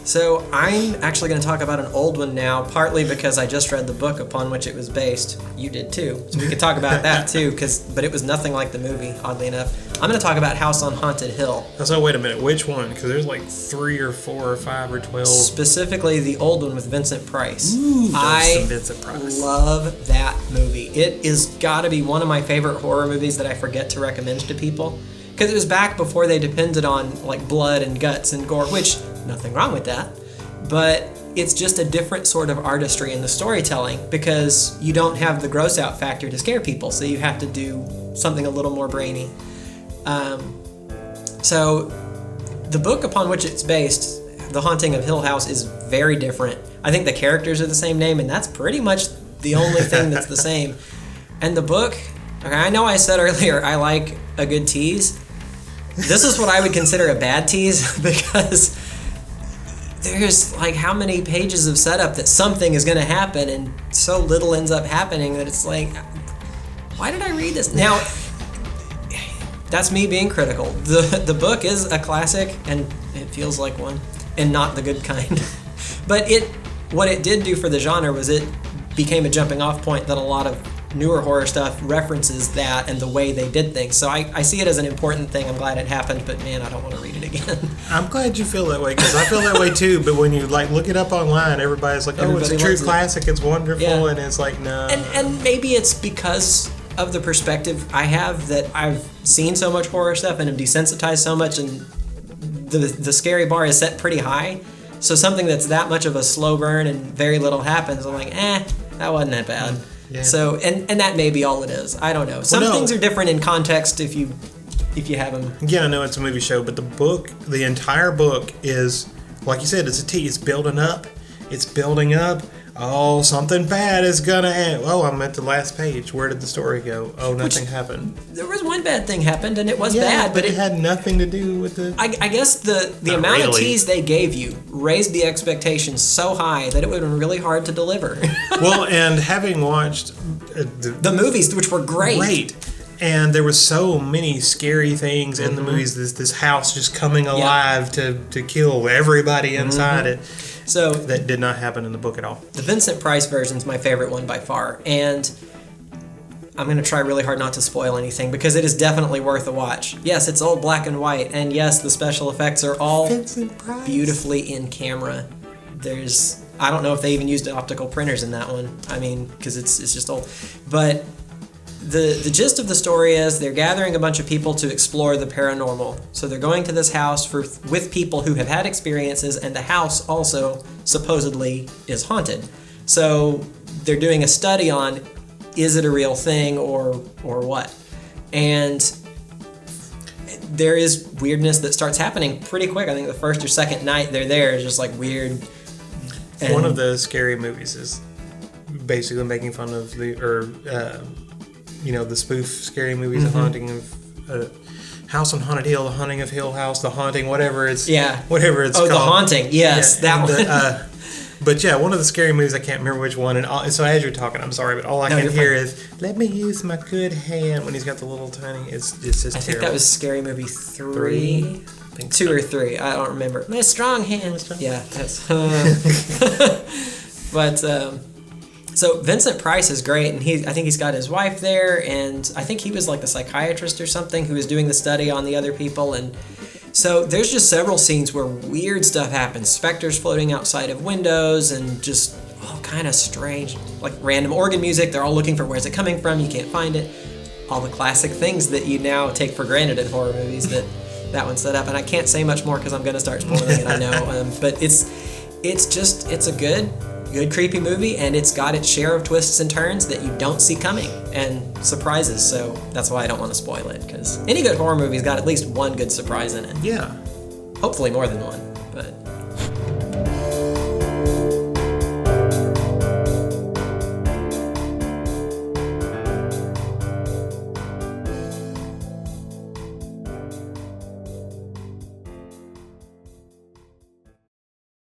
So I'm actually going to talk about an old one now, partly because I just read the book upon which it was based. You did too, so we could talk about that too. But it was nothing like the movie, oddly enough. I'm going to talk about House on Haunted Hill. So wait a minute, which one? Because there's like 3 or 4 or 5 or 12. Specifically, the old one with Vincent Price. Ooh, I Vincent Price. love that movie. It is got to be one of my favorite horror movies that I forget to recommend to people. Because it was back before they depended on like blood and guts and gore, which nothing wrong with that. But it's just a different sort of artistry in the storytelling because you don't have the gross out factor to scare people, so you have to do something a little more brainy. So the book upon which it's based, The Haunting of Hill House, is very different. I think the characters are the same name, and that's pretty much the only thing that's the same. And the book, okay, I know I said earlier I like a good tease. This is what I would consider a bad tease because there's like how many pages of setup that something is going to happen and so little ends up happening that it's like, why did I read this? Now, that's me being critical. The book is a classic and it feels like one and not the good kind. But what it did do for the genre was it became a jumping off point that a lot of newer horror stuff references that and the way they did things. So I see it as an important thing. I'm glad it happened, but man, I don't want to read it again. I'm glad you feel that way because I feel that way too. But when you like look it up online, everybody's like, "Oh, it's a true classic. It's wonderful," yeah. And it's like, no. And maybe it's because of the perspective I have that I've seen so much horror stuff and am desensitized so much, and the scary bar is set pretty high. So something that's that much of a slow burn and very little happens, I'm like, that wasn't that bad. Yeah. So and that may be all it is. I don't know. Some things are different in context if you have them. Yeah, I know it's a movie show, but the entire book is, like you said, it's a tease. It's building up. It's building up. Oh, something bad is gonna end. Oh, I'm at the last page. Where did the story go? Oh, nothing happened. There was one bad thing happened, and it was bad. bad. But it had nothing to do with the... I guess the amount of tease they gave you raised the expectations so high that it would have been really hard to deliver. Well, and having watched... the movies, which were great. And there were so many scary things in the movies. This house just coming alive to kill everybody inside it. So that did not happen in the book at all. The Vincent Price version is my favorite one by far, and I'm going to try really hard not to spoil anything because it is definitely worth a watch. Yes, it's all black and white, and yes, the special effects are all beautifully in camera. I don't know if they even used optical printers in that one. I mean, because it's just old. But the gist of the story is they're gathering a bunch of people to explore the paranormal. So they're going to this house with people who have had experiences, and the house also supposedly is haunted. So they're doing a study on, is it a real thing or what? And there is weirdness that starts happening pretty quick. I think the first or second night they're there is just like weird. And one of the scary movies is basically making fun of the spoof scary movies, The Haunting of House on Haunted Hill, The Haunting of Hill House, The Haunting, whatever it's called. The Haunting, yes, that one. But yeah, one of the scary movies, I can't remember which one. And so as you're talking, I'm sorry, but all I can hear is, "Let me use my good hand," when he's got the little tiny. It's just terrible. I think that was Scary Movie 3. I think 2 or 3. I don't remember. My strong hand. Yeah, that's. But. So Vincent Price is great, and I think he's got his wife there, and I think he was like the psychiatrist or something who was doing the study on the other people, and so there's just several scenes where weird stuff happens. Specters floating outside of windows, and just all kind of strange, like random organ music. They're all looking for where's it coming from. You can't find it. All the classic things that you now take for granted in horror movies that one set up, and I can't say much more because I'm going to start spoiling it. I know, but it's a good creepy movie, and it's got its share of twists and turns that you don't see coming and surprises, so that's why I don't want to spoil it, because any good horror movie's got at least one good surprise in it. Yeah. Hopefully more than one.